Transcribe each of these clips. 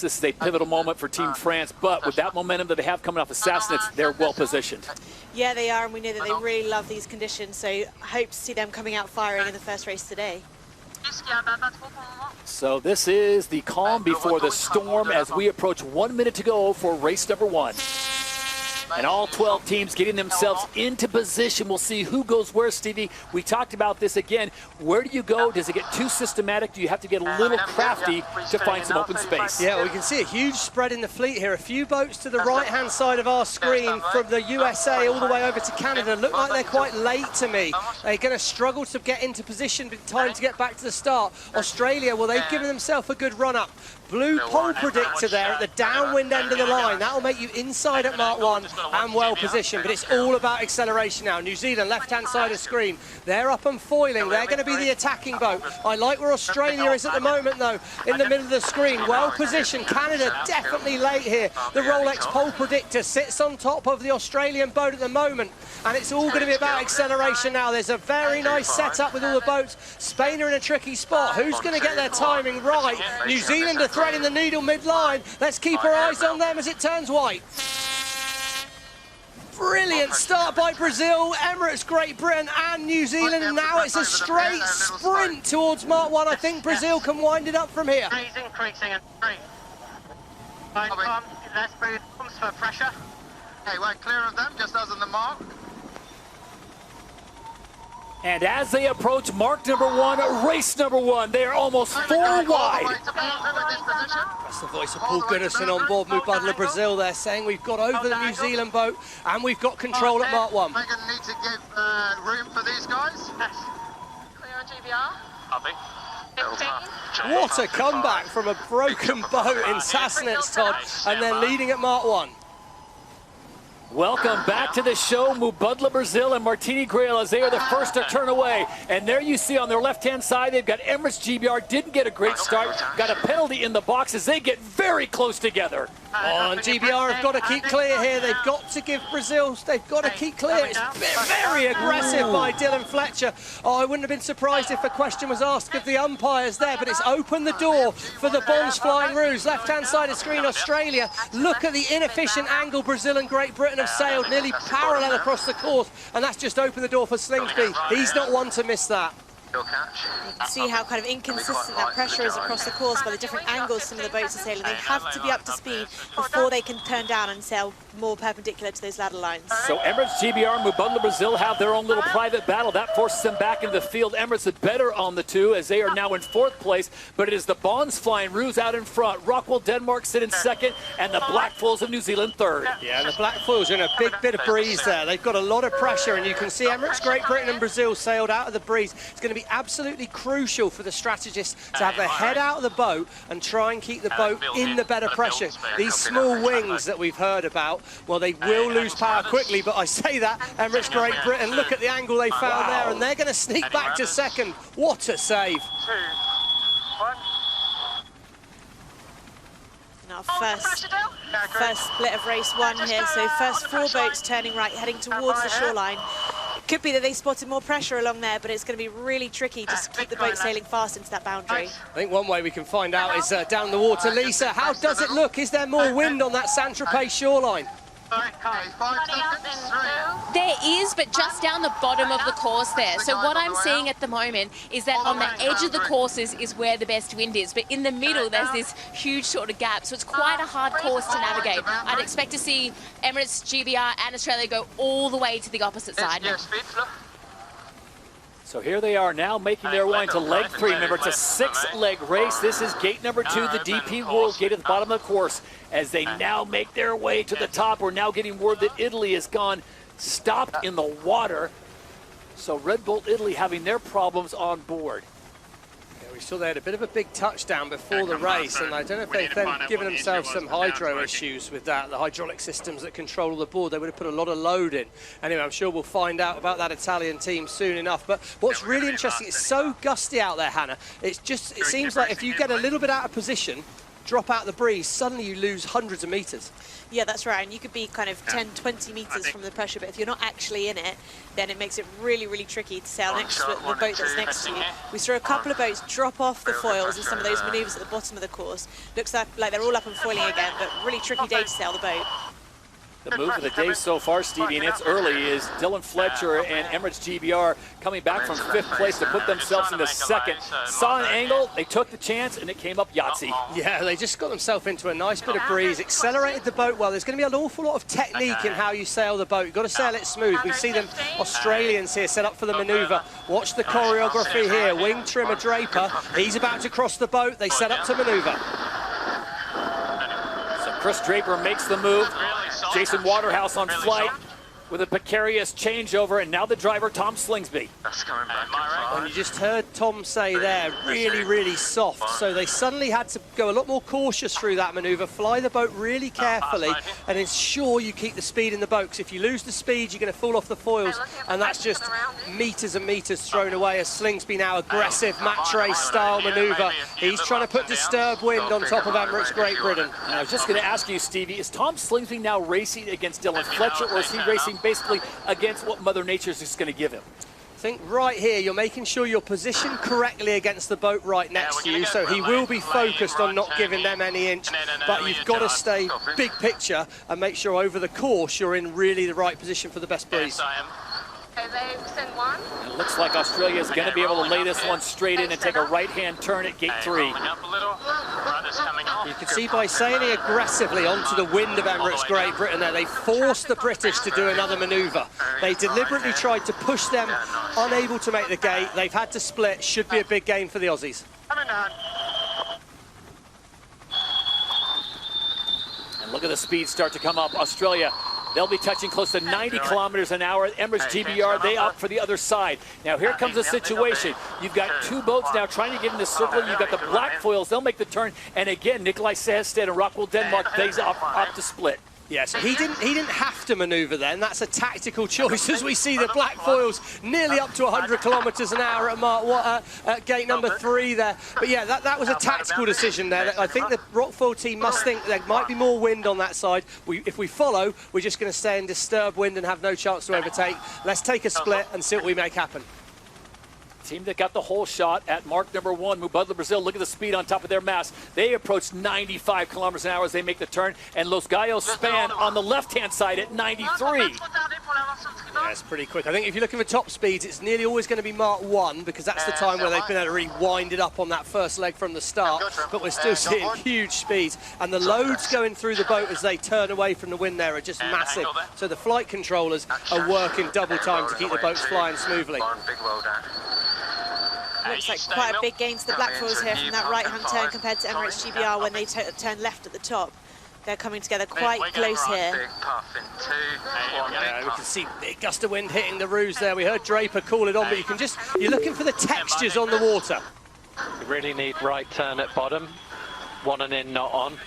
This is a pivotal moment for Team France, but with that momentum that they have coming off Assassinats, they're well positioned. Yeah, they are, and we know that they really love these conditions, so I hope to see them coming out firing in the first race today. So this is the calm before the storm as we approach 1 minute to go for race number 1. And all 12 teams getting themselves into position. We'll see who goes where, Stevie. We talked about this again. Where do you go? Does it get too systematic? Do you have to get a little crafty to find some open space? Yeah, we can see a huge spread in the fleet here. A few boats to the right-hand side of our screen from the USA all the way over to Canada. Look like they're quite late to me. They're going to struggle to get into position in time to get back to the start. Australia, well, they've given themselves a good run-up. Blue pole predictor there at the downwind end of the line. That'll make you inside at Mark 1 and well positioned, but it's all about acceleration now. New Zealand, left-hand side of screen. They're up and foiling. They're going to be the attacking boat. I like where Australia is at the moment, though, in the middle of the screen. Well positioned. Canada definitely late here. The Rolex pole predictor sits on top of the Australian boat at the moment, and it's all going to be about acceleration now. There's a very nice setup with all the boats. Spain are in a tricky spot. Who's going to get their timing right? New Zealand are threading the needle mid-line. Let's keep our eyes on them as it turns white. Brilliant start by Brazil, Emirates, Great Britain and New Zealand, and now it's a straight sprint towards Mark 1. I think Brazil can wind it up from here. Increasing and three. Let's breathe for pressure. Okay, we're clear of them, just as in the mark. And as they approach mark number 1, race number 1, they are almost 4 wide. That's the voice of Paul Goodison on board Mubadala Brazil. They're saying we've got over the New Zealand boat and we've got control at Mark 1. We're going to need to give room for these guys. Clear on GBR. Copy. What a comeback from a broken boat in Sassnitz, Todd, and they're leading at Mark 1. Welcome back to the show, Mubadala Brazil and Martini Grail as they are the first to turn away. And there you see on their left-hand side, they've got Emirates GBR, didn't get a great start, got a penalty in the box as they get very close together. Oh, and GBR have got to keep clear here. They've got to give Brazil, they've got to keep clear. It's very aggressive by Dylan Fletcher. Oh, I wouldn't have been surprised if a question was asked of the umpires there, but it's opened the door for the Bonds Flying Roos. Left-hand side of screen, Australia. Look at the inefficient angle Brazil and Great Britain have sailed nearly parallel across the course, and that's just opened the door for Slingsby. He's not one to miss that. You can see how kind of inconsistent that pressure is across the course by the different angles some of the boats are sailing. They have to be up to speed before they can turn down and sail more perpendicular to those ladder lines. So Emirates GBR and Mubadala Brazil have their own little private battle. That forces them back into the field. Emirates is better on the 2 as they are now in 4th place, but it is the Bonds Flying Roos out in front. ROCKWOOL Denmark sit in 2nd, and the Black Foils of New Zealand 3rd. Yeah, the Black Foils are in a big bit of breeze there. They've got a lot of pressure, and you can see Emirates, Great Britain and Brazil sailed out of the breeze. It's going to be absolutely crucial for the strategists to have their head out of the boat and try and keep the boat in the better pressure. These small wings that we've heard about, well, they will lose power quickly, but I say that, Emirates, Great Britain, look at the angle they found there, and they're going to sneak back to 2nd. What a save. 2, 1. Now first split of race 1 here, so first 4 boats turning right, heading towards the shoreline. It could be that they spotted more pressure along there, but it's going to be really tricky just to keep the boat sailing fast into that boundary. I think one way we can find out is down the water. Lisa, how does it look? Is there more wind on that Saint-Tropez shoreline? There is, but just down the bottom of the course there. So what I'm seeing at the moment is that on the edge of the courses is where the best wind is, but in the middle there's this huge sort of gap, so it's quite a hard course to navigate. I'd expect to see Emirates, GBR and Australia go all the way to the opposite side. So here they are now making their way into leg 3. Remember, it's a 6-leg race. This is gate number 2, the DP World Gate at the bottom of the course. As they now make their way to the top, we're now getting word that Italy has gone stopped in the water. So Red Bull Italy having their problems on board. We saw they had a bit of a big touchdown before the race, and I don't know if they've then given themselves some hydro issues with that, the hydraulic systems that control the board. They would have put a lot of load in. Anyway, I'm sure we'll find out about that Italian team soon enough. But what's really interesting, it's so gusty out there, Hannah. It seems like if you get a little bit out of position, drop out the breeze, suddenly you lose hundreds of meters. Yeah, that's right. And you could be kind of 10, 20 meters from the pressure, but if you're not actually in it, then it makes it really, really tricky to sail next to the boat that's next to you. We saw a couple of boats drop off the foils in some of those maneuvers at the bottom of the course. Looks like they're all up and foiling again, but really tricky day to sail the boat. The move of the day so far, Stevie, and it's early, is Dylan Fletcher and Emirates GBR coming back from 5th place to put themselves into 2nd. Saw an angle, they took the chance, and it came up Yahtzee. Yeah, they just got themselves into a nice bit of breeze, accelerated the boat well. There's going to be an awful lot of technique in how you sail the boat. You've got to sail it smooth. We see them Australians here set up for the manoeuvre. Watch the choreography here. Wing trimmer Draper, he's about to cross the boat. They set up to manoeuvre. So Chris Draper makes the move. Jason Waterhouse on flight with a precarious changeover, and now the driver, Tom Slingsby. That's coming back. And you just heard Tom say there, really, really soft. So they suddenly had to go a lot more cautious through that manoeuvre, fly the boat really carefully, and ensure you keep the speed in the boat. Because if you lose the speed, you're going to fall off the foils, and that's just meters and meters thrown away. As Slingsby now, aggressive match race style manoeuvre. He's trying to put disturbed wind on top of Emirates Great Britain. And I was just going to ask you, Stevie, is Tom Slingsby now racing against Dylan Fletcher, or is he racing basically against what Mother Nature is just going to give him? I think right here you're making sure you're positioned correctly against the boat right next to you, so he will be focused on not giving them any inch, but you've got to stay big picture and make sure over the course you're in really the right position for the best breeze. Okay, they send one. It looks like Australia is going to be able to lay this one straight in and take a right-hand turn at gate 3. You can see by sailing aggressively onto the wind of Emirates Great Britain there, they forced the British to do another manoeuvre. They deliberately tried to push them, unable to make the gate. They've had to split. Should be a big game for the Aussies. And look at the speed start to come up. Australia, they'll be touching close to 90 kilometers an hour. Emirates GBR, they opt for the other side. Now here comes the situation. You've got 2 boats now trying to get in the circle. You've got the black foils, they'll make the turn. And again, Nikolai Sehested and ROCKWOOL Denmark, they opt to split. Yes, he didn't have to manoeuvre then. That's a tactical choice as we see the black foils nearly up to 100 kilometers an hour at gate number 3 there. But yeah, that was a tactical decision there. I think the ROCKWOOL team must think there might be more wind on that side. If we follow, we're just going to stay in disturbed wind and have no chance to overtake. Let's take a split and see what we make happen. Team that got the whole shot at mark number 1, Mubadala Brazil. Look at the speed on top of their mast. They approach 95 kilometers an hour as they make the turn. And Los Gallos span on the left-hand side at 93. Yeah, it's pretty quick. I think if you're looking for top speeds, it's nearly always going to be Mark 1 because that's the time where they've been able to really wind it up on that first leg from the start. But we're still seeing huge speeds. And the loads going through the boat as they turn away from the wind there are just massive. So the flight controllers are working double time to keep the boats flying smoothly. Looks like quite a big gain to the black foils here from that right-hand turn compared to Emirates GBR when they turn left at the top. They're coming together quite close here. Yeah, we can see big gust of wind hitting the roos there. We heard Draper call it on, but you're looking for the textures on the water. You really need right turn at bottom. One and in, not on.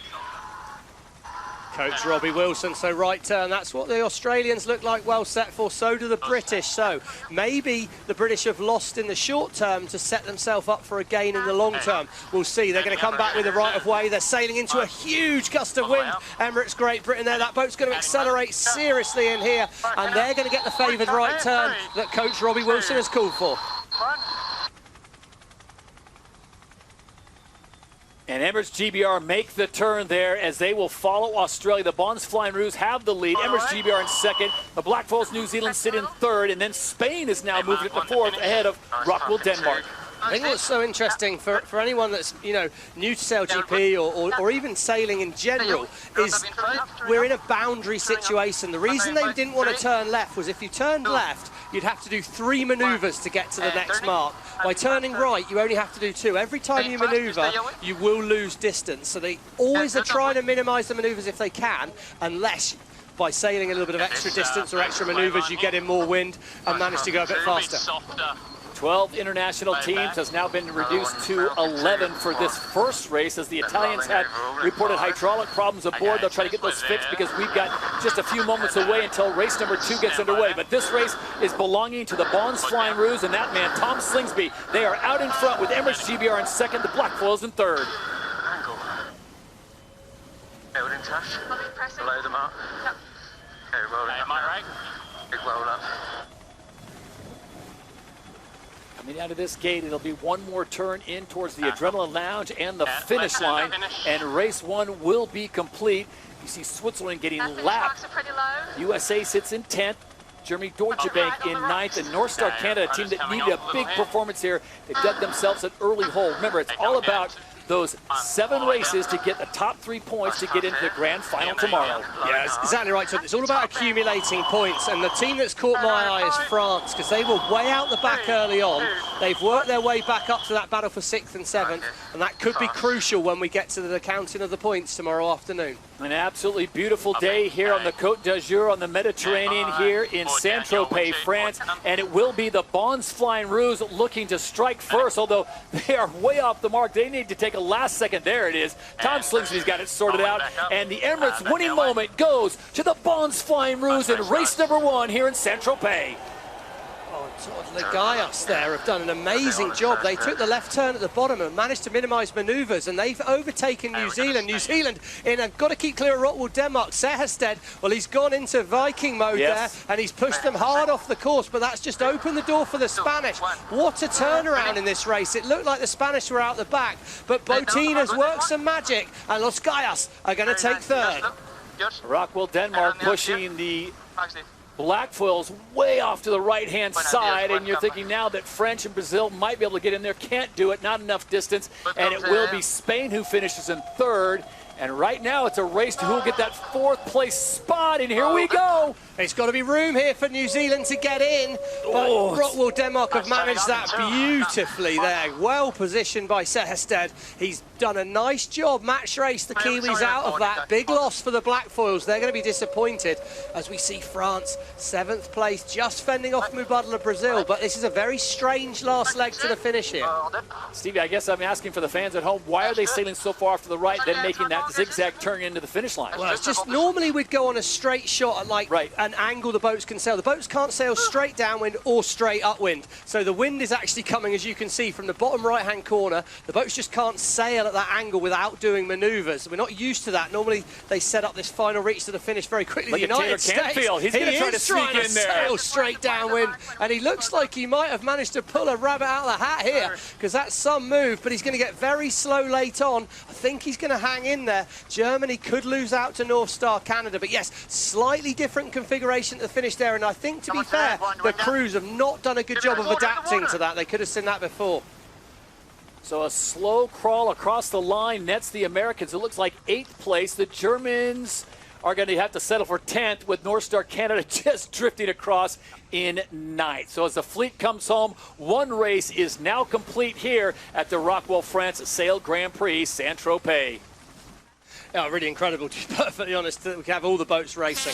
Coach Robbie Wilson, so right turn, that's what the Australians look like well set for, so do the British. So maybe the British have lost in the short term to set themselves up for a gain in the long term. We'll see, they're going to come back with the right of way. They're sailing into a huge gust of wind. Emirates Great Britain there, that boat's going to accelerate seriously in here, and they're going to get the favoured right turn that Coach Robbie Wilson has called for. And Emirates GBR make the turn there as they will follow Australia. The Bonds Flying Roos have the lead. Emirates GBR in 2nd. The Black Foils New Zealand sit in 3rd. And then Spain is now moving to 4th ahead of ROCKWOOL Denmark. I think what's so interesting for anyone that's, you know, new to SailGP or even sailing in general is we're in a boundary situation. The reason they didn't want to turn left was if you turned left, you'd have to do 3 manoeuvres to get to the next mark. By turning right, you only have to do 2. Every time you manoeuvre, you will lose distance. So they always are trying to minimise the manoeuvres if they can, unless by sailing a little bit of extra distance or extra manoeuvres, you get in more wind and manage to go a bit faster. 12 international teams has now been reduced to 11 for this first race as the Italians had reported hydraulic problems aboard. They'll try to get those fixed because we've got just a few moments away until race number 2 gets underway. But this race is belonging to the Bonds Flying Roos and that man, Tom Slingsby. They are out in front with Emirates GBR in 2nd, the Black Foils in 3rd. rolling, Tash. I'll be pressing. Below the mark. Yep. Okay, rolling up. right? Big roll up. Coming out of this gate, it'll be one more turn in towards the Adrenaline Lounge and the finish line, and race one will be complete. You see Switzerland getting Finish lapped. marks are pretty low. USA sits in 10th. Germany, Deutsche Bank in 9th, and North Star Canada, a team that needed a big performance here. They dug themselves an early hole. Remember, it's all about those 7 races to get the top 3 points to get into the grand final tomorrow. Yeah, that's exactly right, Todd. It's all about accumulating points, and the team that's caught my eye is France, because they were way out the back early on. They've worked their way back up to that battle for 6th and 7th, and that could be crucial when we get to the counting of the points tomorrow afternoon. An absolutely beautiful day here on the Côte d'Azur on the Mediterranean here in Saint-Tropez, France, and it will be the Bons Flying Rouge looking to strike first, although they are way off the mark. They need to take a last second. There it is. Tom Slingsby's got it sorted out, and the Emirates winning moment goes to the Bons Flying Rouge in race number 1 here in Saint-Tropez. The Gaius there have done an amazing job. They took the left turn at the bottom and managed to minimise manoeuvres, and they've overtaken New Zealand. New Zealand in a got to keep clear of ROCKWOOL, Denmark. Sehested, well, he's gone into Viking mode there, and he's pushed them hard off the course, but that's just opened the door for the Spanish. What a turnaround in this race. It looked like the Spanish were out the back, but Botina's worked some magic, and Los Gaius are going to take 3rd. ROCKWOOL, Denmark pushing the Black foils way off to the right-hand side, and you're thinking now that French and Brazil might be able to get in there. Can't do it, not enough distance, and it will be Spain who finishes in 3rd. And right now it's a race to who will get that 4th place spot, and here we go. It's got to be room here for New Zealand to get in, but ROCKWOOL Denmark have managed that beautifully there. Well positioned by Sehested. He's done a nice job. Match race the Kiwis out of that. Big loss for the Black foils. They're going to be disappointed as we see France 7th place, just fending off Mubadala Brazil. But this is a very strange last leg to the finish here. Stevie, I guess I'm asking for the fans at home, why are they sailing so far off to the right, then making that zigzag turn into the finish line? Well, it's just normally we'd go on a straight shot at like an angle the boats can sail. The boats can't sail straight downwind or straight upwind. So the wind is actually coming, as you can see, from the bottom right-hand corner. The boats just can't sail at that angle without doing manoeuvres. We're not used to that. Normally they set up this final reach to the finish very quickly. Look the United at Taylor Canfield. He's going to try to sneak in there. Sail straight downwind, and he looks like he might have managed to pull a rabbit out of the hat here, because that's some move, but he's going to get very slow late on. I think he's going to hang in there. Germany could lose out to North Star Canada, but yes, slightly different configuration to the finish there, and I think, to be fair, the crews have not done a good job of adapting to that. They could have seen that before. So a slow crawl across the line nets the Americans. It looks like 8th place. The Germans are going to have to settle for 10th, with North Star Canada just drifting across in 9th. So as the fleet comes home, one race is now complete here at the ROCKWOOL France Sail Grand Prix Saint-Tropez. Yeah, really incredible, to be perfectly honest, that we have all the boats racing.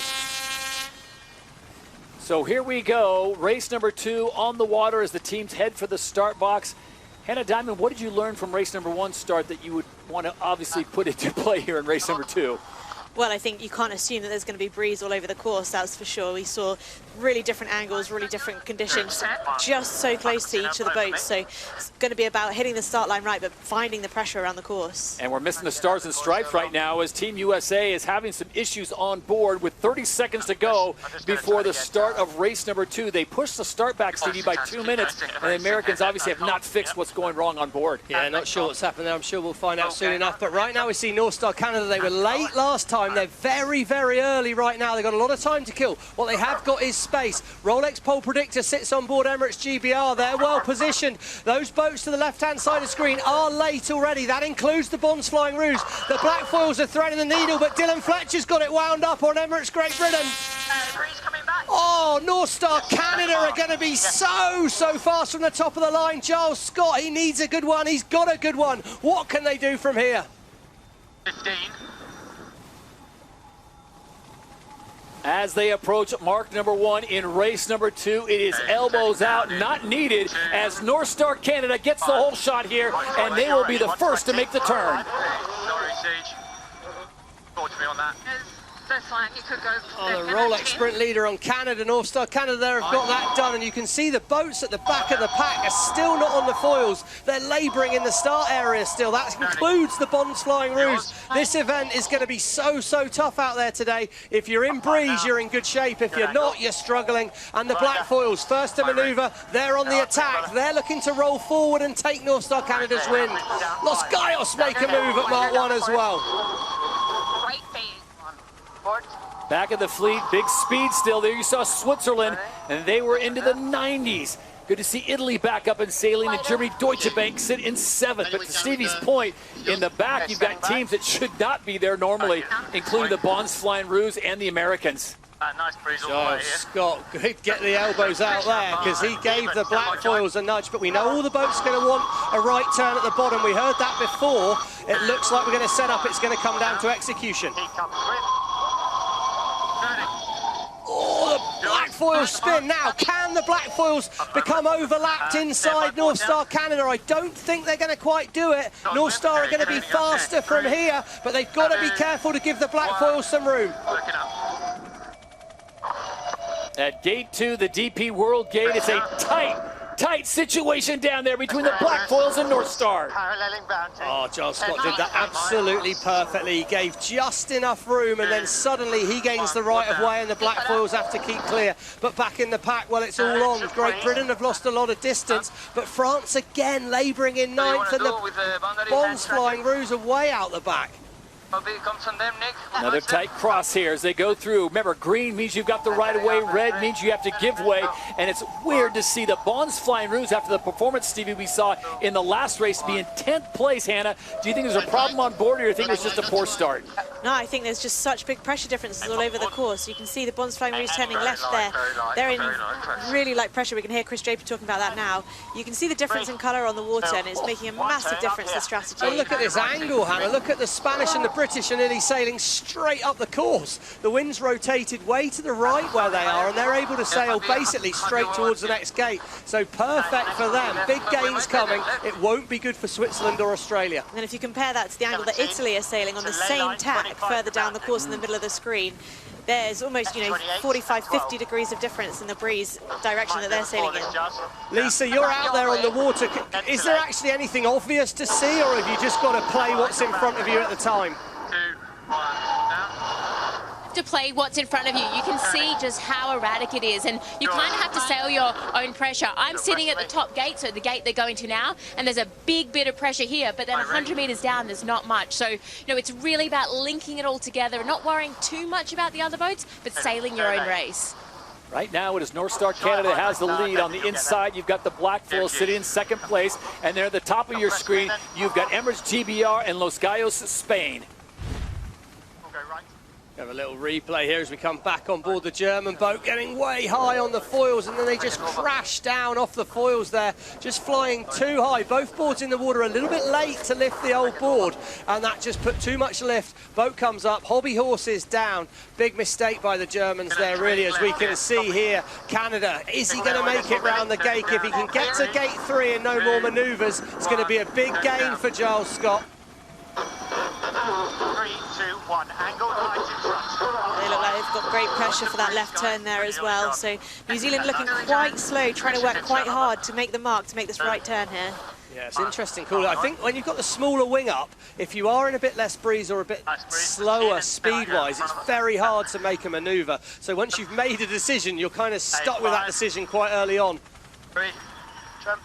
So here we go, race number 2 on the water as the teams head for the start box. Hannah Diamond, what did you learn from race number 1 start that you would want to obviously put into play here in race number 2? Well, I think you can't assume that there's going to be breeze all over the course, that's for sure. We saw really different angles, really different conditions, just so close to each of the boats. So it's going to be about hitting the start line right, but finding the pressure around the course. And we're missing the stars and stripes right now as Team USA is having some issues on board with 30 seconds to go before the start of race number 2. They pushed the start back, Stevie, by 2 minutes, and the Americans obviously have not fixed what's going wrong on board. Yeah, not sure what's happened there. I'm sure we'll find out soon enough. But right now we see North Star Canada. They were late last time. They're very, very early right now. They've got a lot of time to kill. What they have got is space. Rolex Pole Predictor sits on board Emirates GBR. They're well positioned. Those boats to the left-hand side of the screen are late already. That includes the Bons Flying Rouge. The Black foils are threading the needle, but Dylan Fletcher's got it wound up on Emirates Great Britain. Oh, North Star Canada are going to be so fast from the top of the line. Giles Scott, he needs a good one. He's got a good one. What can they do from here? 15. As they approach mark number 1 in race number 2, it is elbows out, not needed, as North Star Canada gets the whole shot here, and they will be the first to make the turn. Sorry, Siege. Talk to me on that. That's fine. You could go. Oh, the Rolex sprint leader on Canada, North Star Canada there have got that done, and you can see the boats at the back of the pack are still not on the foils. They're labouring in the start area still. That includes the Bonds Flying Ruse. This event is going to be so tough out there today. If you're in breeze, you're in good shape. If you're not, you're struggling. And the black foils, first to manoeuvre, they're on the attack. They're looking to roll forward and take North Star Canada's wind. Los Gallos make a move at Mark 1 as well. Back of the fleet, big speed still there. You saw Switzerland, and they were into the 90s. Good to see Italy back up and sailing, and Germany Deutsche Bank sit in 7th. But to Stevie's point, in the back, you've got teams that should not be there normally, including the Bonds Flying Ruse and the Americans. Nice breeze all the way here. Scott, get the elbows out there, because he gave the black foils a nudge, but we know all the boats are going to want a right turn at the bottom. We heard that before. It looks like we're going to set up. It's going to come down to execution. Oh, the black foils spin. Now, can the black foils become overlapped inside North Star Canada? I don't think they're going to quite do it. North Star are going to be faster from here, but they've got to be careful to give the black foils some room. At gate 2, the DP World Gate, it's a tight situation down there between the black foils and North Star. Oh, Giles Scott did that absolutely perfectly. He gave just enough room, and then suddenly he gains the right of way, and the black foils have to keep clear. But back in the pack, well, it's all on. Great Britain have lost a lot of distance, but France again labouring in 9th, and the Bonds Flying Ruse are way out the back. Another tight cross here as they go through. Remember, green means you've got the right of way, red means you have to give way, and it's weird to see the Bonds Flying Ruse after the performance, Stevie, we saw in the last race be in 10th place. Hannah, do you think there's a problem on board, or do you think it was just a poor start? No, I think there's just such big pressure differences all over the course. You can see the Bonds Flying Ruse turning left there. They're in really light pressure. We can hear Chris Draper talking about that now. You can see the difference in colour on the water, and it's making a massive difference to strategy. And look at this angle, Hannah. Look at the Spanish and the British are nearly sailing straight up the course. The wind's rotated way to the right where they are, and they're able to sail basically straight towards the next gate. So perfect for them. Big gains coming. It won't be good for Switzerland or Australia. And then if you compare that to the angle that Italy are sailing on the same tack further down the course in the middle of the screen, there's almost, 45, 50 degrees of difference in the breeze direction that they're sailing in. Lisa, you're out there on the water. Is there actually anything obvious to see, or have you just got to play what's in front of you at the time? To play what's in front of you. You can see just how erratic it is, and you kind of have to sail your own pressure. I'm sitting at the top gate, so the gate they're going to now, and there's a big bit of pressure here, but then 100 meters down there's not much. So it's really about linking it all together, not worrying too much about the other boats, but sailing your own race. Right now it is North Star Canada has the lead. On the inside, you've got the black foils sitting in 2nd place, and there at the top of your screen you've got Emirates GBR and Los Gallos, Spain. Have a little replay here as we come back on board the German boat, getting way high on the foils, and then they just crash down off the foils there, just flying too high. Both boards in the water a little bit late to lift the old board, and that just put too much lift. Boat comes up, hobby horses down. Big mistake by the Germans there, really, as we can see here. Canada, is he going to make it round the gate? If he can get to gate 3 and no more manoeuvres, it's going to be a big gain for Giles Scott. 3, 2, 1, angled right in front. They look like they've got great pressure for that left turn there as well. So New Zealand looking quite slow, trying to work quite hard to make the mark, to make this right turn here. Yeah, it's interesting call. I think when you've got the smaller wing up, if you are in a bit less breeze or a bit slower speed-wise, it's very hard to make a manoeuvre. So once you've made a decision, you're kind of stuck with that decision quite early on. 3, jump.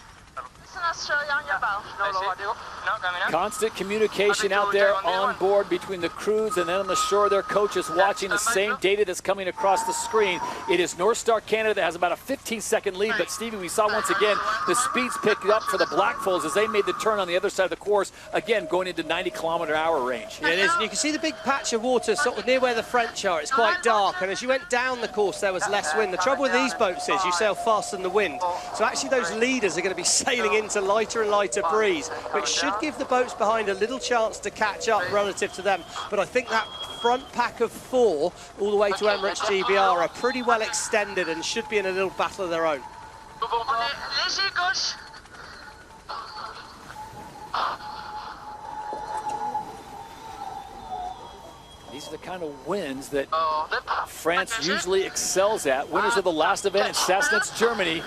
Constant communication out there on board between the crews, and then on the shore their coaches watching the same data that's coming across the screen. It is North Star Canada that has about a 15-second lead, but Stevie, we saw once again the speeds picked up for the black foils as they made the turn on the other side of the course, again going into 90-kilometer-hour range. Yeah, it is. And you can see the big patch of water sort of near where the French are. It's quite dark, and as you went down the course there was less wind. The trouble with these boats is you sail faster than the wind, so actually those leaders are going to be sailing into lighter and lighter breeze, which should give the boats behind a little chance to catch up relative to them. But I think that front pack of 4 all the way to Emirates GBR are pretty well extended and should be in a little battle of their own. These are the kind of wins that France usually excels at. Winners of the last event in Sassnitz, Germany.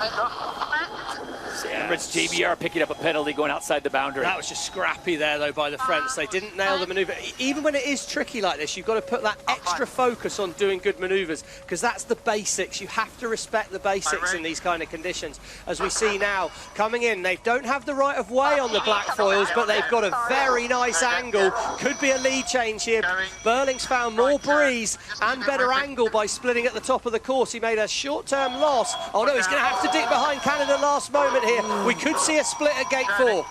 Emirates JBR picking up a penalty going outside the boundary. That was just scrappy there, though, by the French. They didn't nail the manoeuvre. Even when it is tricky like this, you've got to put that extra focus on doing good manoeuvres, because that's the basics. You have to respect the basics in these kind of conditions. As we see now, coming in, they don't have the right of way on the black foils, but they've got a very nice angle. Could be a lead change here. Burling's found more breeze and better angle by splitting at the top of the course. He made a short-term loss. Oh no, he's going to have to dig behind Canada last moment here. We could see a split at gate 4.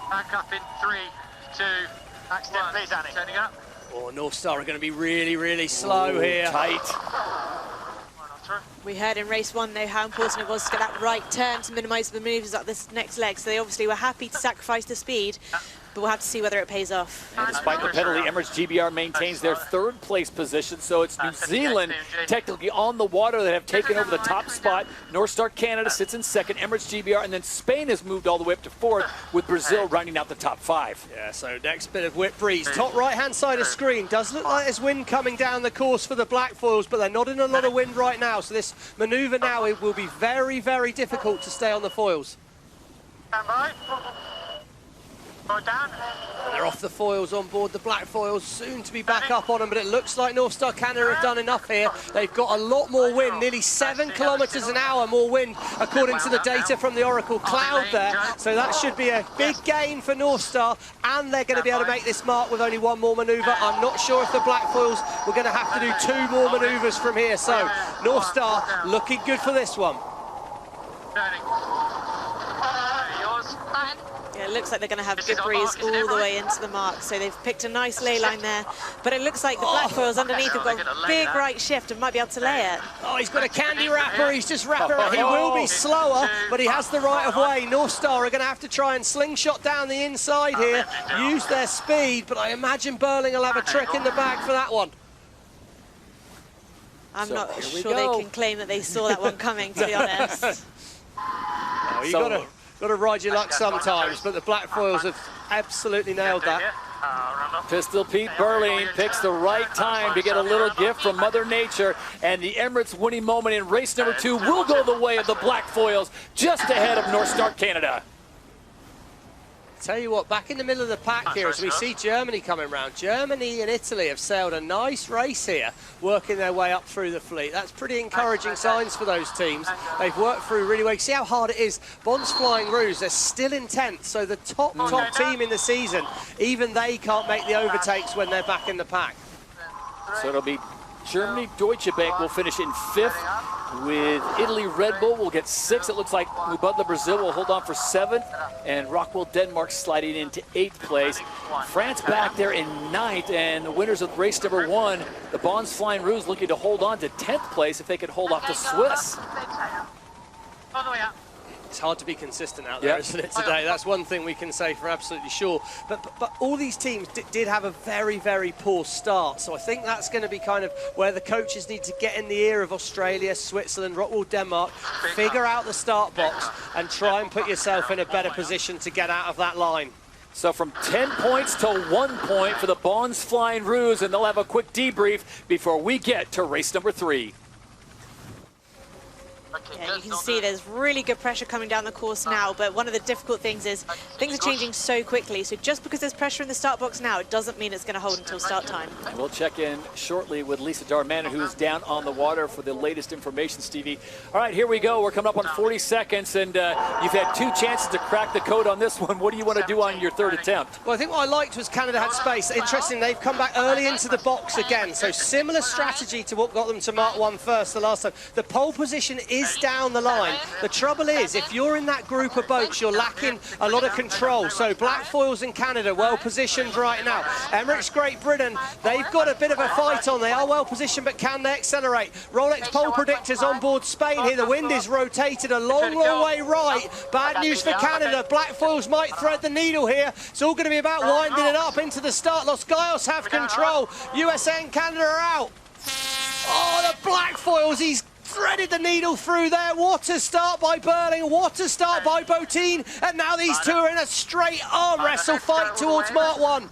Back up in 3, 2, accident, please, Annie. Turning up. Oh, North Star are going to be really, really slow here. Tight. We heard in race 1, though, how important it was to get that right turn to minimise the manoeuvres at this next leg. So they obviously were happy to sacrifice the speed, but we'll have to see whether it pays off. And despite the penalty, Emirates GBR maintains their 3rd place position, so it's New Zealand technically on the water that have taken over the top spot. North Star Canada sits in 2nd, Emirates GBR, and then Spain has moved all the way up to 4th, with Brazil rounding out the top 5. Yeah, so next bit of whip breeze. Top right-hand side of screen. Does look like there's wind coming down the course for the black foils, but they're not in a lot of wind right now, so this manoeuvre now, it will be very, very difficult to stay on the foils. Stand by. Go down. They're off the foils on board the black foils, soon to be back up on them, but it looks like North Star Canada have done enough here. They've got a lot more wind, nearly 7 kilometres an hour more wind, according to the data from the Oracle Cloud there. So that should be a big gain for North Star, and they're going to be able to make this mark with only 1 more manoeuvre. I'm not sure if the black foils were going to have to do 2 more manoeuvres from here. So North Star looking good for this one. Turning. Yours. Yeah, it looks like they're going to have good breeze all the way into the mark. So they've picked a nice lay line there, but it looks like the black foils underneath have got a big right shift and might be able to lay it. Oh, he's got a candy wrapper. He's just wrapping it. He will be slower, but he has the right of way. North Star are going to have to try and slingshot down the inside here, use their speed, but I imagine Burling will have a trick in the bag for that one. I'm not sure they can claim that they saw that one coming, to be honest. Oh, you got to ride your luck sometimes, but the black foils have absolutely nailed that. Pistol Pete Burling picks the right time to get a little gift from Mother Nature, and the Emirates winning moment in race number 2 will go the way of the black foils, just ahead of North Star Canada. Tell you what, back in the middle of the pack here as we see Germany coming round. Germany and Italy have sailed a nice race here, working their way up through the fleet. That's pretty encouraging signs for those teams. They've worked through really well. You see how hard it is. Bond's Flying Rouge, they're still in 10th, so the top team in the season, even they can't make the overtakes when they're back in the pack. So it'll be Germany, Deutsche Bank will finish in 5th, with Italy, Red Bull will get 6th. It looks like Mubadala Brazil will hold on for 7th, and ROCKWOOL Denmark sliding into 8th place. France back there in 9th, and the winners of race number 1, the Bonds Flying Rouge, looking to hold on to 10th place if they could hold off the Swiss. All the way up. It's hard to be consistent out there, isn't it, today? That's one thing we can say for absolutely sure. But all these teams did have a very, very poor start. So I think that's going to be kind of where the coaches need to get in the ear of Australia, Switzerland, ROCKWOOL Denmark, figure out the start box and try and put yourself in a better position to get out of that line. So from 10 points to 1 point for the Bonds Flying Rouge, and they'll have a quick debrief before we get to race number 3. Yeah, you can see there's really good pressure coming down the course now, but one of the difficult things is things are changing so quickly. So just because there's pressure in the start box now, it doesn't mean it's going to hold until start time. And we'll check in shortly with Lisa Darmanin, who is down on the water, for the latest information, Stevie. All right, here we go. We're coming up on 40 seconds, and you've had 2 chances to crack the code on this one. What do you want to do on your 3rd attempt? Well, I think what I liked was Canada had space. Interesting, they've come back early into the box again. So similar strategy to what got them to mark 1 first the last time. The pole position is down the line. The trouble is, if you're in that group of boats, you're lacking a lot of control. So black foils in Canada, well positioned right now. Emirates Great Britain, they've got a bit of a fight on. They are well positioned, but can they accelerate? Rolex pole predictors on board Spain here. The wind is rotated a long, long way right. Bad news for Canada. Black foils might thread the needle here. It's all going to be about winding it up into the start. Los Gallos have control. USA and Canada are out. Oh, the black foils, he's threaded the needle through there. What a start by Burling, what a start by Bottin, and now these two are in a straight arm wrestle fight towards Mark 1.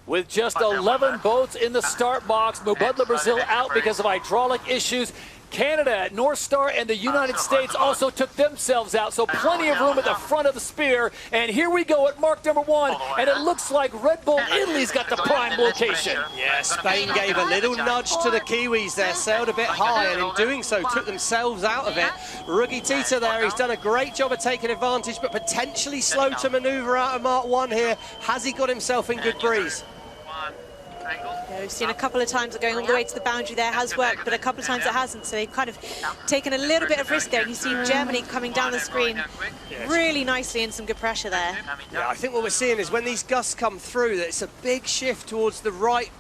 With just 11 boats in the start box, Mubadala Brazil out because of hydraulic issues. Canada, North Star, and the United States also took themselves out, so plenty of room at the front of the spear. And here we go at mark number 1, and it looks like Red Bull Italy's got the prime location. Yeah, Spain gave a little nudge to the Kiwis there, sailed a bit high, and in doing so took themselves out of it. Ruggie Tita there, he's done a great job of taking advantage, but potentially slow to manoeuvre out of mark 1 here. Has he got himself in good breeze? Yeah, we've seen a couple of times that going all the way to the boundary there has worked, but a couple of times it hasn't, so they've kind of taken a little bit of risk there. And you see Germany coming down the screen really nicely and some good pressure there. Yeah, I think what we're seeing is when these gusts come through, that it's a big shift towards the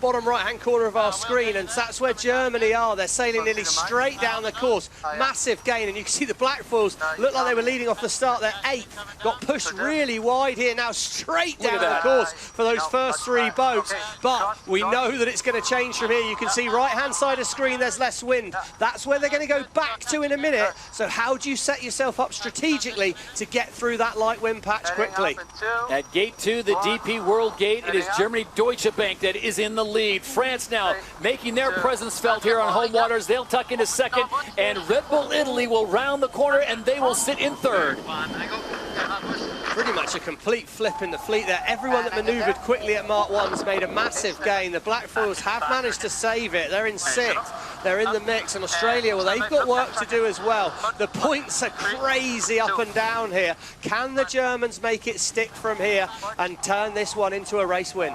bottom right-hand corner of our screen, and that's where Germany are. They're sailing nearly straight down the course. Massive gain, and you can see the black foils look like they were leading off the start. They're 8th, got pushed really wide here, now straight down the course for those first 3 boats. But we know that it's going to change from here. You can see right-hand side of screen, there's less wind. That's where they're going to go back to in a minute. So how do you set yourself up strategically to get through that light wind patch quickly? At gate 2, the DP World Gate, it is Germany Deutsche Bank that is in the lead. France now making their presence felt here on home waters. They'll tuck into 2nd, and Red Bull Italy will round the corner, and they will sit in 3rd. Pretty much a complete flip in the fleet there. Everyone that manoeuvred quickly at mark 1's made a massive gain. The black foils have managed to save it. They're in 6th. They're in the mix. And Australia, well, they've got work to do as well. The points are crazy up and down here. Can the Germans make it stick from here and turn this one into a race win?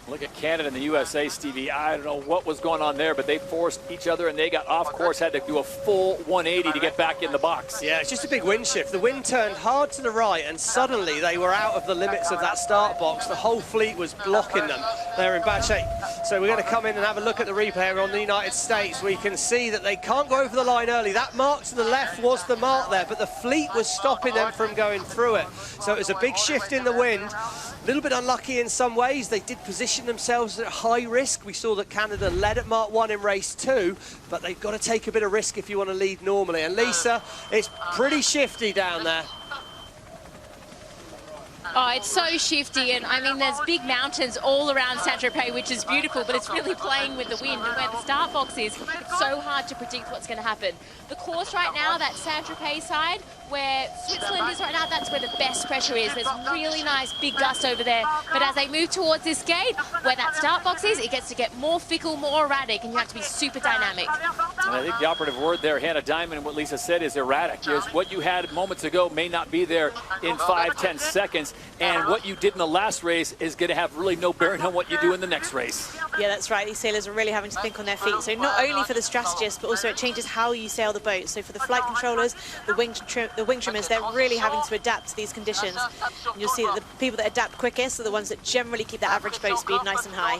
Look at Canada and the USA, Stevie. I don't know what was going on there, but they forced each other and they got off course, had to do a full 180 to get back in the box. Yeah, it's just a big wind shift. The wind turned hard to the right, and suddenly they were out of the limits of that start box. The whole fleet was blocking them. They're in bad shape. So we're going to come in and have a look at the replay on the United States. We can see that they can't go over the line early. That mark to the left was the mark there, but the fleet was stopping them from going through it. So it was a big shift in the wind. A little bit unlucky in some ways. They did position themselves at high risk. We saw that Canada led at mark 1 in race 2, but they've got to take a bit of risk if you want to lead normally. And Lisa, it's pretty shifty down there. Oh, it's so shifty, and I mean, there's big mountains all around Saint-Tropez, which is beautiful, but it's really playing with the wind, and where the start box is, it's so hard to predict what's going to happen. The course right now, that Saint-Tropez side, where Switzerland is right now, that's where the best pressure is. There's really nice big gusts over there, but as they move towards this gate, where that start box is, it gets to get more fickle, more erratic, and you have to be super dynamic. And I think the operative word there, Hannah Diamond, and what Lisa said is erratic. Is what you had moments ago may not be there in 5-10 seconds. And what you did in the last race is going to have really no bearing on what you do in the next race. Yeah, that's right. These sailors are really having to think on their feet. So not only for the strategists, but also it changes how you sail the boat. So for the flight controllers, the wing trimmers, they're really having to adapt to these conditions. And you'll see that the people that adapt quickest are the ones that generally keep their average boat speed nice and high.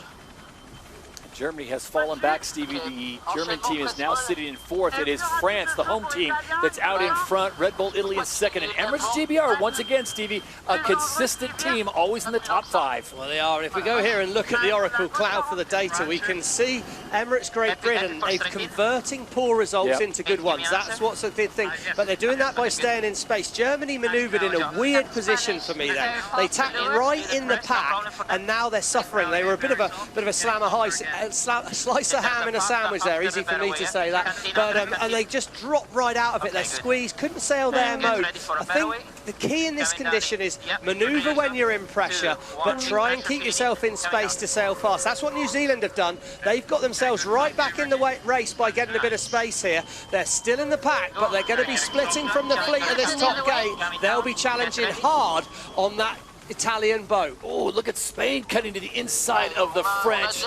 Germany has fallen back, Stevie. The German team is now sitting in 4th. It is France, the home team, that's out in front. Red Bull Italy in 2nd. And Emirates GBR, once again, Stevie, a consistent team, always in the top 5. Well, they are. And if we go here and look at the Oracle Cloud for the data, we can see Emirates Great Britain, they're converting poor results into good ones. That's what's a good thing. But they're doing that by staying in space. Germany manoeuvred in a weird position for me there. They tacked right in the pack, and now they're suffering. They were a bit of a slammer high. Slice of ham in a sandwich there, easy for me to say that, but and they just dropped right out of it. They're squeezed, couldn't sail their mode. I think the key in this condition is manoeuvre when you're in pressure, but try and keep yourself in space to sail fast. That's what New Zealand have done. They've got themselves right back in the race by getting a bit of space here. They're still in the pack, but they're going to be splitting from the fleet at this top gate. They'll be challenging hard on that Italian boat. Oh, look at Spain cutting to the inside of the French.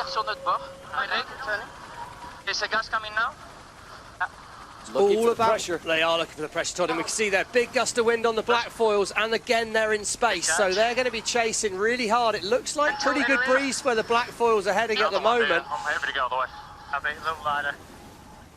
Is the gas coming now? Looking all for about pressure. They are looking for the pressure, Todd, and we can see there big gust of wind on the black foils, and again they're in space, so they're going to be chasing really hard. It looks like pretty good breeze where the black foils are heading at the moment.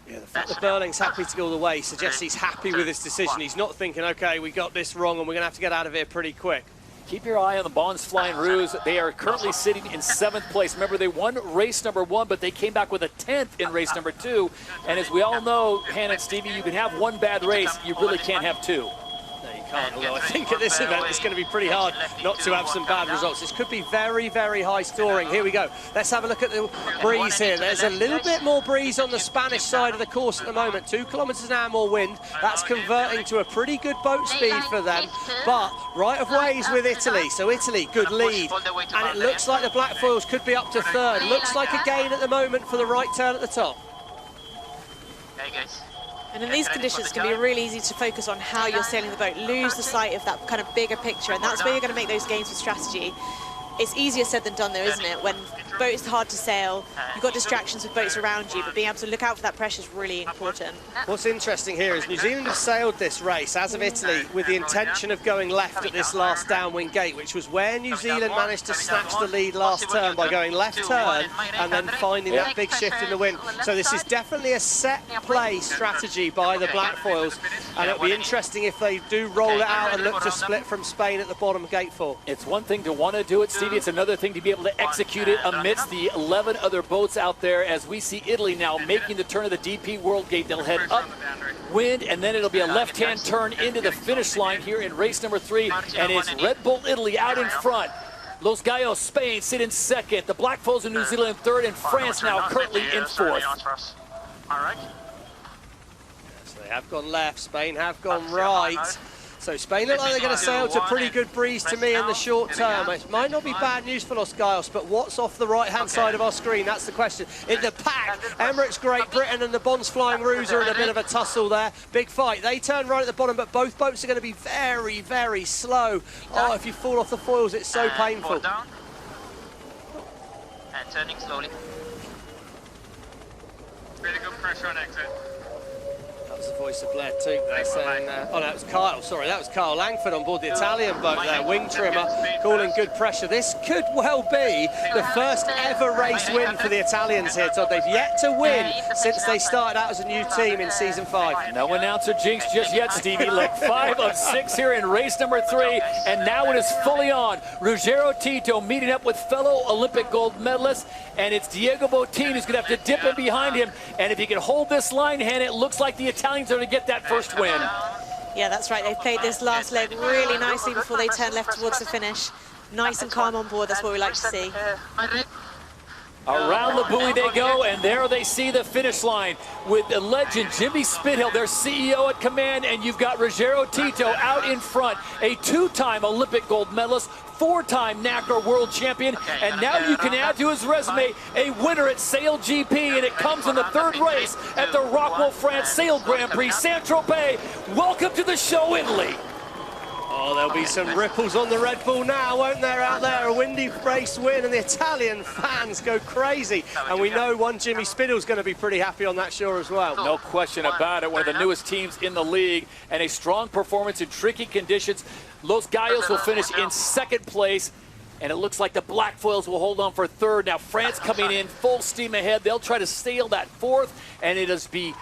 Yeah, the fact that Burling's happy to go all the way suggests he's happy with his decision. He's not thinking, okay, we got this wrong and we're going to have to get out of here pretty quick. Keep your eye on the Bonds Flying Roos. They are currently sitting in 7th place. Remember, they won race number 1, but they came back with a 10th in race number 2. And as we all know, Hannah and Stevie, you can have one bad race, you really can't have 2. There you can't, although I think at this event it's going to be pretty hard not to have some bad results. This could be very, very high scoring. Here we go. Let's have a look at the breeze here. There's a little bit more breeze on the Spanish side of the course at the moment. 2 kilometers an hour more wind. That's converting to a pretty good boat speed for them. But right of ways with Italy. So Italy, good lead. And it looks like the black foils could be up to third. Looks like a gain at the moment for the right turn at the top. And in these conditions, it can be really easy to focus on how you're sailing the boat, lose the sight of that kind of bigger picture, and that's where you're going to make those gains with strategy. It's easier said than done, though, isn't it? When the boat is hard to sail, you've got distractions with boats around you, but being able to look out for that pressure is really important. What's interesting here is New Zealand have sailed this race, as of Italy, with the intention of going left at this last downwind gate, which was where New Zealand managed to snatch the lead last turn by going left turn and then finding that big shift in the wind. So this is definitely a set play strategy by the Blackfoils, and it'll be interesting if they do roll it out and look to split from Spain at the bottom of gate 4. It's one thing to want to do it, Stevie. It's another thing to be able to execute it amidst the 11 other boats out there, as we see Italy now making the turn of the DP World Gate. They'll head upwind, and then it'll be a left-hand turn into the finish line here in race number 3, and it's Red Bull Italy out in front. Los Gallos, Spain, sit in second. The Black Foals in New Zealand in third, and France now currently in fourth. So they have gone left, Spain have gone right. So Spain look like they're going to sail to pretty good breeze to me in the short term. It might not be bad news for Los Gallos, but what's off the right-hand side of our screen? That's the question. In the pack, Emirates Great Britain and the Bonds Flying Roos are in a bit of a tussle there. Big fight. They turn right at the bottom, but both boats are going to be very, very slow. Oh, if you fall off the foils, it's so painful. And turning slowly. Really good pressure on exit. That was the voice of Blair Toop there saying, oh no, it was Kyle, sorry, that was Kyle Langford on board the Italian boat there, wing trimmer, calling good pressure. This could well be the first ever race win for the Italians here, Todd. They've yet to win since they started out as a new team in season 5. No announcer jinx just yet, Stevie. Leg 5 of 6 here in race number 3, and now it is fully on. Ruggiero Tito meeting up with fellow Olympic gold medalist, and it's Diego Bottini who's going to have to dip in behind him, and if he can hold this line hand, it looks like the Italians are going to get that first win. Yeah, that's right. They played this last leg really nicely before they turned left towards the finish. Nice and calm on board. That's what we like to see. Around the buoy they go, and there they see the finish line with the legend Jimmy Spithill, their CEO at command, and you've got Ruggiero Tito out in front, a 2-time Olympic gold medalist, 4-time NACRA world champion, and now you can add to his resume a winner at SailGP, and it comes in the 3rd race at the ROCKWOOL France Sail Grand Prix, Saint-Tropez. Welcome to the show, Italy. Oh, there'll be some ripples on the Red Bull now, won't there, out there? A windy race win, and the Italian fans go crazy. And we know one Jimmy Spitill's going to be pretty happy on that shore as well. No question about it. One of the newest teams in the league, and a strong performance in tricky conditions. Los Gallos will finish in 2nd place, and it looks like the Black Foils will hold on for 3rd. Now France coming in full steam ahead. They'll try to sail that 4th, and it'll be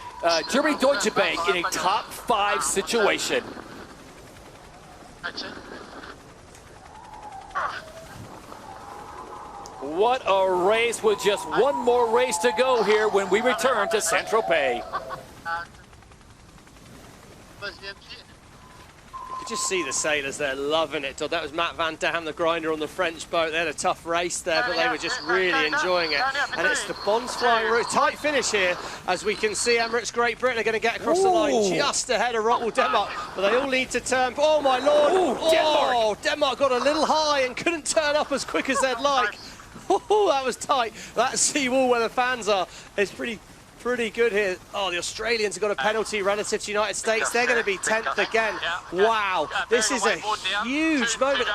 Germany Deutsche Bank in a top 5 situation. What a race, with just one more race to go here when we return to Saint-Tropez. You just see the sailors there loving it. That was Matt Van Dam, the grinder on the French boat. They had a tough race there, but they were just really enjoying it. And it's the Bonds Flying Roos. Tight finish here, as we can see Emirates Great Britain are going to get across the line just ahead of ROCKWOOL Denmark. But they all need to turn. Oh my lord! Ooh, Denmark got a little high and couldn't turn up as quick as they'd like. Oh, that was tight. That seawall where the fans are is pretty good here. Oh, the Australians have got a penalty relative to the United States. They're going to be 10th again. Wow, this is a huge moment.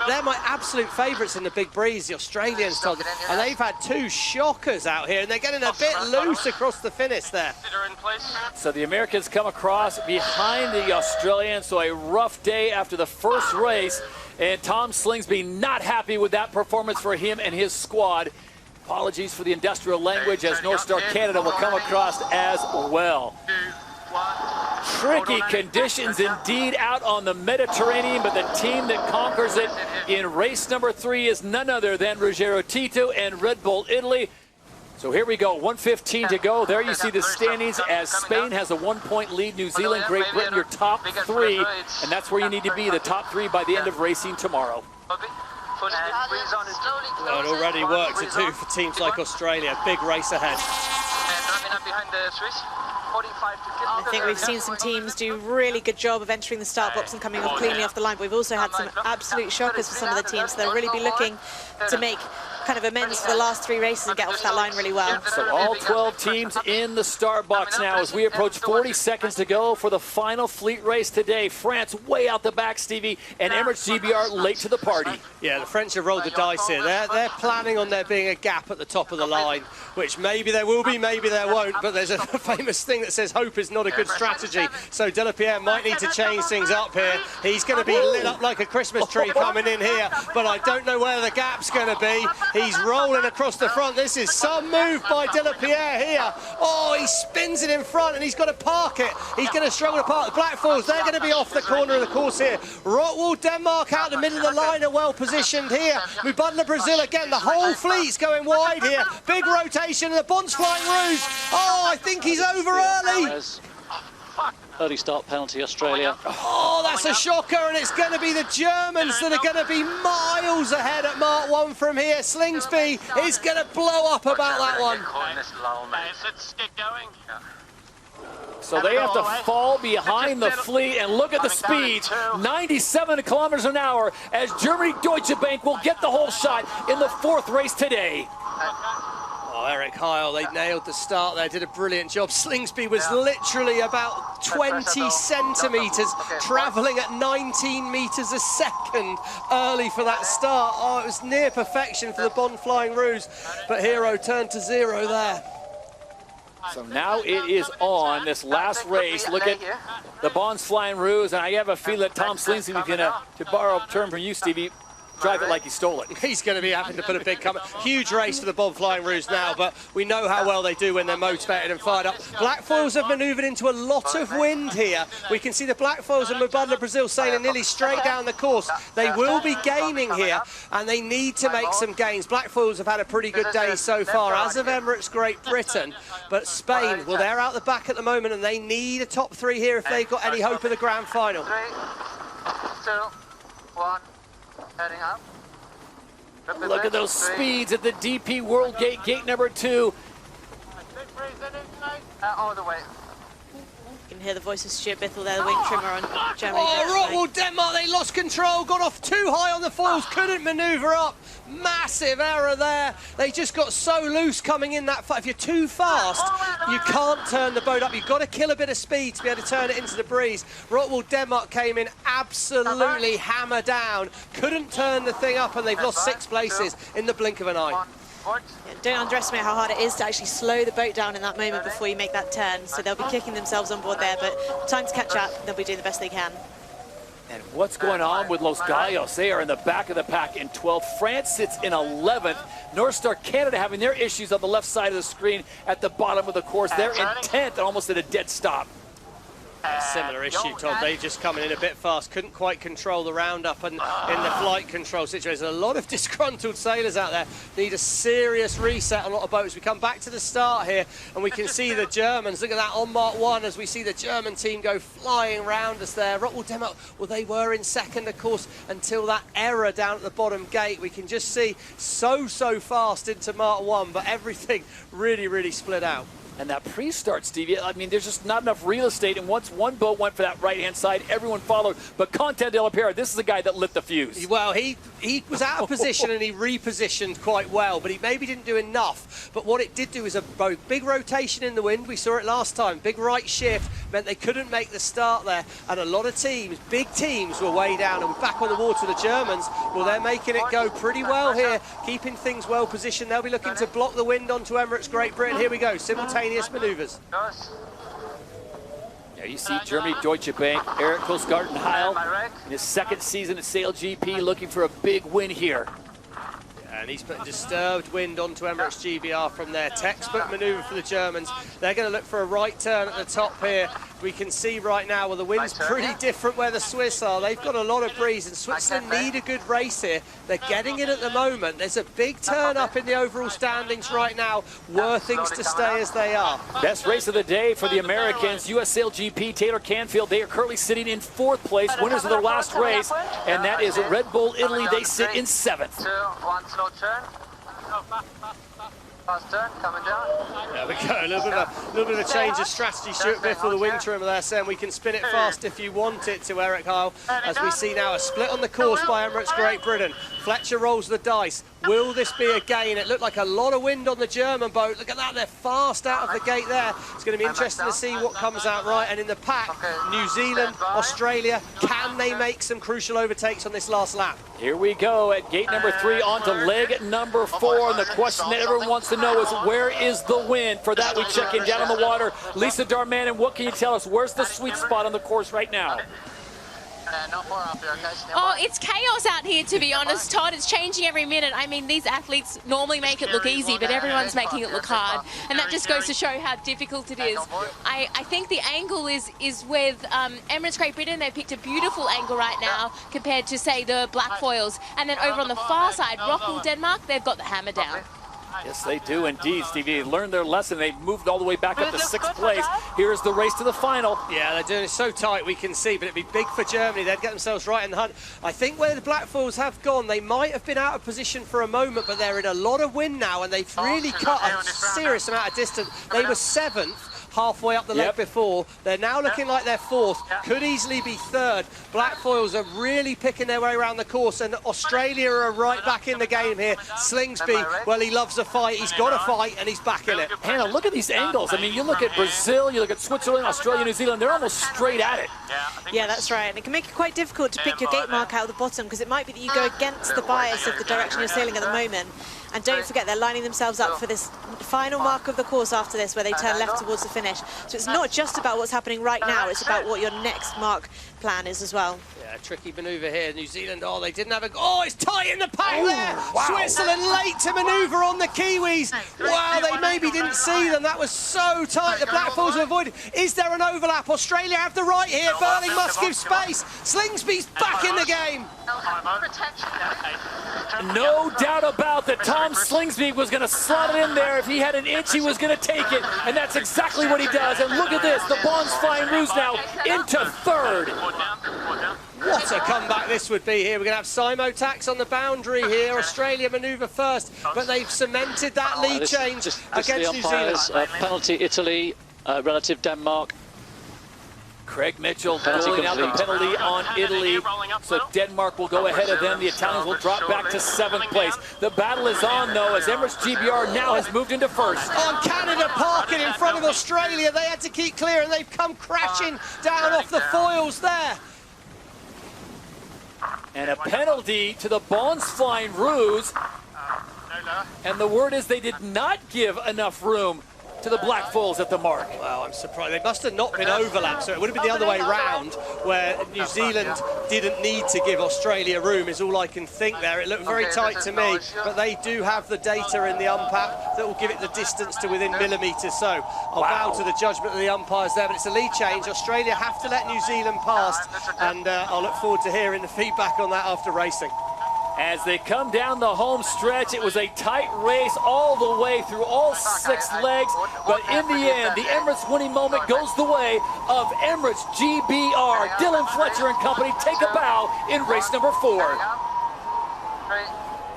They're my absolute favourites in the big breeze, the Australians, Todd. And they've had 2 shockers out here, and they're getting a bit loose across the finish there. So the Americans come across behind the Australians, so a rough day after the first race. And Tom Slingsby not happy with that performance for him and his squad. Apologies for the industrial language, as North Star Canada will come across as well. Tricky conditions indeed out on the Mediterranean, but the team that conquers it in race number 3 is none other than Ruggiero Tito and Red Bull Italy. So here we go, 1:15 to go. There you see the standings as Spain has a 1-point lead. New Zealand, Great Britain, your top 3. And that's where you need to be, the top 3 by the end of racing tomorrow. Well, it already worked to do for teams like Australia. Big race ahead. I think we've seen some teams do a really good job of entering the start box and coming off cleanly off the line, but we've also had some absolute shockers for some of the teams, so they'll really be looking to make kind of amends for the last 3 races and get off that line really well. So all 12 teams in the start box now as we approach 40 seconds to go for the final fleet race today. France way out the back, Stevie, and Emirates GBR late to the party. Yeah, the French have rolled the dice here. They're planning on there being a gap at the top of the line, which maybe there will be, maybe there won't, but there's a famous thing that says hope is not a good strategy. So Delapierre might need to change things up here. He's going to be lit up like a Christmas tree coming in here, but I don't know where the gap's going to be. He's rolling across the front. This is some move by Delapierre here. Oh, he spins it in front and he's got to park it. He's going to struggle to park the Blackfalls. They're going to be off the corner of the course here. ROCKWOOL, Denmark out the middle of the line are well positioned here. Mubadala, Brazil again. The whole fleet's going wide here. Big rotation and the Bond's flying ruse. Oh, I think he's over early. Early start penalty, Australia. Oh, that's a shocker, and it's going to be the Germans that are going to be miles ahead at Mark 1 from here. Slingsby is going to blow up about that one. So they have to fall behind the fleet, and look at the speeds, 97 kilometers an hour as Germany Deutsche Bank will get the whole shot in the 4th race today. Oh, Eric Heil, they nailed the start there, did a brilliant job. Slingsby was literally about 20 centimetres, travelling at 19 metres a second early for that start. Oh, it was near perfection for the Bond Flying Ruse, but Hero turned to 0 there. So now it is on this last race. Look at the Bond's Flying Ruse, and I have a feeling that Tom Slingsby is going to borrow a term from you, Stevie, drive it like he stole it. He's going to be having to put a big comment. Huge race for the Bond Flying Ruse now, but we know how well they do when they're motivated and fired up. Blackfoils have manoeuvred into a lot of wind here. We can see the Blackfoils and Mubadala, Brazil sailing nearly straight down the course. They will be gaining here, and they need to make some gains. Blackfoils have had a pretty good day so far, as of Emirates Great Britain, but Spain, well, they're out the back at the moment, and they need a top 3 here if they've got any hope of the grand final. 3, 2, 1. Heading up. Look at those speeds at the DP World Gate, gate number 2. All the way. You can hear the voice of Stuart Bithell there, the wing trimmer on Germany. Oh, ROCKWOOL, Denmark, they lost control, got off too high on the foils, couldn't manoeuvre up. Massive error there. They just got so loose coming in that fight. If you're too fast, you can't turn the boat up. You've got to kill a bit of speed to be able to turn it into the breeze. ROCKWOOL, Denmark came in absolutely hammer down. Couldn't turn the thing up, and they've lost 6 places in the blink of an eye. Yeah, don't underestimate how hard it is to actually slow the boat down in that moment before you make that turn. So they'll be kicking themselves on board there, but time to catch up. They'll be doing the best they can. And what's going on with Los Gallos? They are in the back of the pack in 12th. France sits in 11th. North Star Canada having their issues on the left side of the screen at the bottom of the course. They're in 10th and almost at a dead stop. Similar issue, Tom. They just coming in a bit fast, couldn't quite control the roundup and in the flight control situation. A lot of disgruntled sailors out there need a serious reset on a lot of boats. We come back to the start here and we can see the Germans. Look at that on Mark 1 as we see the German team go flying round us there. ROCKWOOL, Denmark, well, they were in second, of course, until that error down at the bottom gate. We can just see so fast into Mark 1, but everything really split out. And that pre-start, Stevie, I mean, there's just not enough real estate. And once one boat went for that right-hand side, everyone followed. But Content de la Pera, this is the guy that lit the fuse. Well, he was out of position and he repositioned quite well, but he maybe didn't do enough. But what it did do is a big rotation in the wind. We saw it last time. Big right shift meant they couldn't make the start there. And a lot of teams, big teams, were way down and back on the water. The Germans, well, they're making it go pretty well here, keeping things well positioned. They'll be looking to block the wind onto Emirates Great Britain. Here we go, simultaneous manoeuvres. There you see Germany Deutsche Bank, Eric Heil in his 2nd season at SailGP looking for a big win here. And he's putting disturbed wind onto Emirates GBR from there. Textbook manoeuvre for the Germans. They're going to look for a right turn at the top here We can see right now, well, the wind's pretty different where the Swiss are. They've got a lot of breeze, and Switzerland need a good race here. They're getting it at the moment. There's a big turn up in the overall standings right now. Were things to stay as they are. Best race of the day for the Americans, US SailGP, Taylor Canfield. They are currently sitting in 4th place, winners of their last race, and that is Red Bull Italy. They sit in 7th. 2, 1 slow turn. Fast turn, coming down. There we go, a little bit of a change of strategy. Stuart Biff for the wing trimmer there saying we can spin it fast if you want it to Eric Heil. As we see now a split on the course by Emirates Great Britain. Fletcher rolls the dice. Will this be a gain? It looked like a lot of wind on the German boat. Look at that, they're fast out of the gate there. It's going to be interesting to see what comes out right. And in the pack, New Zealand, Australia, can they make some crucial overtakes on this last lap? Here we go at gate number 3 on to leg number 4. And the question that everyone wants to know is, where is the wind? For that, we check in down on the water. Lisa Darmanin, what can you tell us? Where's the sweet spot on the course right now? Not far up here, guys. Oh, it's chaos out here, to be honest, Todd. It's changing every minute. I mean, these athletes normally make it look easy, but everyone's making it look hard. And that just goes to show how difficult it is. I think the angle is with Emirates Great Britain. They've picked a beautiful angle right now compared to, say, the black foils. And then over on the far side, ROCKWOOL Denmark, they've got the hammer down. Yes, they do indeed, Stevie. They learned their lesson. They've moved all the way back up to 6th place. Here's the race to the final. Yeah, they're doing it so tight we can see, but it'd be big for Germany. They'd get themselves right in the hunt. I think where the black foils have gone, they might have been out of position for a moment, but they're in a lot of wind now, and they've really cut a serious amount of distance. They were 7th. Halfway up the leg before. They're now looking like they're 4th, could easily be 3rd. Black foils are really picking their way around the course, and Australia are right back in the game here. Slingsby, well, he loves a fight. He's got a fight, and he's back in it. Hannah, look at these angles. I mean, you look at Brazil, you look at Switzerland, Australia, New Zealand, they're almost straight at it. Yeah, that's right. And it can make it quite difficult to pick your gate mark out of the bottom, because it might be that you go against the bias of the direction you're sailing at the moment. And don't forget, they're lining themselves up for this final mark of the course after this, where they turn left towards the finish. So it's not just about what's happening right now, it's about what your next mark plan is as well. Yeah, tricky manoeuvre here. New Zealand, oh, they didn't have a... Oh, it's tight in the pack there! Wow. Switzerland late to manoeuvre on the Kiwis. Wow, they maybe didn't see them. That was so tight. The black foils were avoided. Is there an overlap? Australia have the right here. Burling must give space. Slingsby's back in the game. No doubt about that. Tom Slingsby was going to slot it in there. If he had an inch, he was going to take it. And that's exactly what he does. And look at this. The Bons Flying Roos now into 3rd. What a comeback this would be here. We're going to have Simo-Tax on the boundary here. Australia manoeuvre first, but they've cemented that lead change against New Zealand. Penalty Italy, relative Denmark. Craig Mitchell rolling out the penalty on Italy, so Denmark will go ahead of them. The Italians will drop back to 7th place. The battle is on, though, as Emirates GBR now has moved into 1st. On Canada parking in front of Australia, they had to keep clear, and they've come crashing down off the foils there. And a penalty to the Bons Flying Roos, and the word is they did not give enough room to the black foils at the mark. Well, I'm surprised. They must have not been overlapped, so it would have been the other way round, where New Zealand didn't need to give Australia room, is all I can think there. It looked very tight to me, but they do have the data in the umpap that will give it the distance to within millimetres. So I'll bow to the judgment of the umpires there, but it's a lead change. Australia have to let New Zealand past, and I'll look forward to hearing the feedback on that after racing. As they come down the home stretch, it was a tight race all the way through all 6 legs, but in the end, the Emirates winning moment goes the way of Emirates GBR. Dylan Fletcher and company take a bow in race number 4. 3,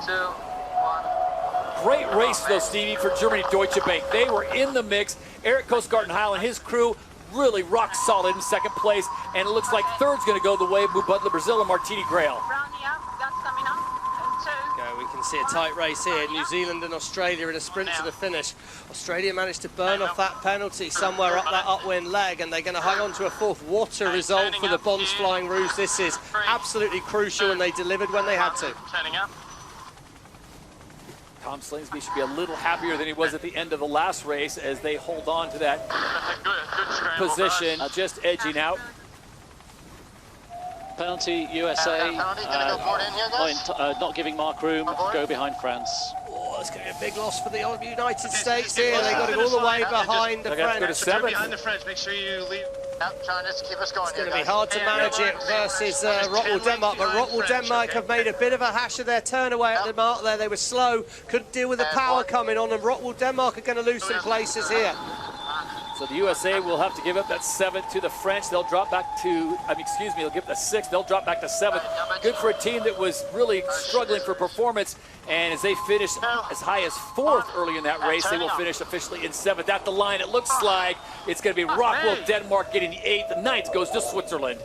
2, 1. Great race, though, Stevie, for Germany Deutsche Bank. They were in the mix. Eric Coastgarten-Heil and his crew really rock solid in 2nd place, and it looks like 3rd's going to go the way of Mubadala Brazil and Martini Grail. We can see a tight race here. New Zealand and Australia in a sprint to the finish. Australia managed to burn off that penalty somewhere up that upwind leg, and they're going to hang on to a 4th. What a result for the Bons Flying Roos. This is absolutely crucial, and they delivered when they had to. Tom Slingsby should be a little happier than he was at the end of the last race as they hold on to that position, just edging out. Penalty USA, not giving Mark room, go behind France. Oh, it's going to be a big loss for the United States here. They've got to go all the way behind the French. Go to 7th. Behind the French, make sure you leave. Trying to keep us going. It's going to be hard to manage it versus ROCKWOOL Denmark, but ROCKWOOL Denmark have made a bit of a hash of their turn away at the mark there. They were slow, couldn't deal with the power coming on, and ROCKWOOL Denmark are going to lose some places here. So the USA will have to give up that 7th to the French. They'll drop back to, they'll give the 6th. They'll drop back to 7th. Good for a team that was really struggling for performance. And as they finish as high as 4th early in that race, they will finish officially in 7th. At the line, it looks like it's going to be ROCKWOOL Denmark getting the 8th. The 9th goes to Switzerland.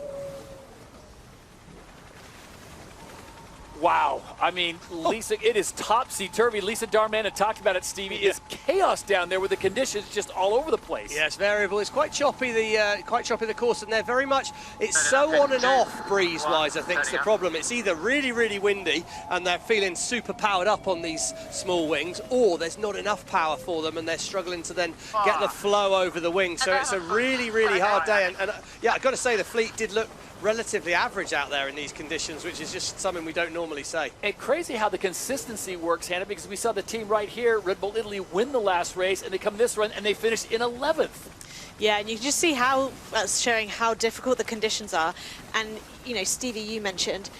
Wow, I mean, Lisa, it is topsy-turvy. Lisa Darman had talked about it, Stevie. It's chaos down there with the conditions just all over the place. Yeah, it's variable. It's quite choppy, the course, and they're very much, it's so on and off breeze-wise, I think, is the problem. It's either really, really windy, and they're feeling super powered up on these small wings, or there's not enough power for them, and they're struggling to then get the flow over the wing. So it's a really, really hard day. And yeah, I've got to say, the fleet did look relatively average out there in these conditions, which is just something we don't normally say. And crazy how the consistency works, Hannah, because we saw the team right here, Red Bull Italy, win the last race, and they come this run and they finish in 11th. Yeah, and you can just see how that's showing how difficult the conditions are. And, you know, Stevie, you mentioned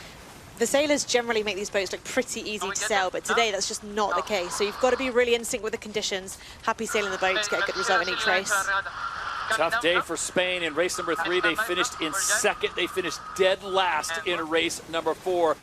the sailors generally make these boats look pretty easy to sail, but today that's just not the case. So you've got to be really in sync with the conditions, happy sailing the boat to get a good result in each race. Tough day for Spain in race number 3. They finished in 2nd. They finished dead last in race number 4.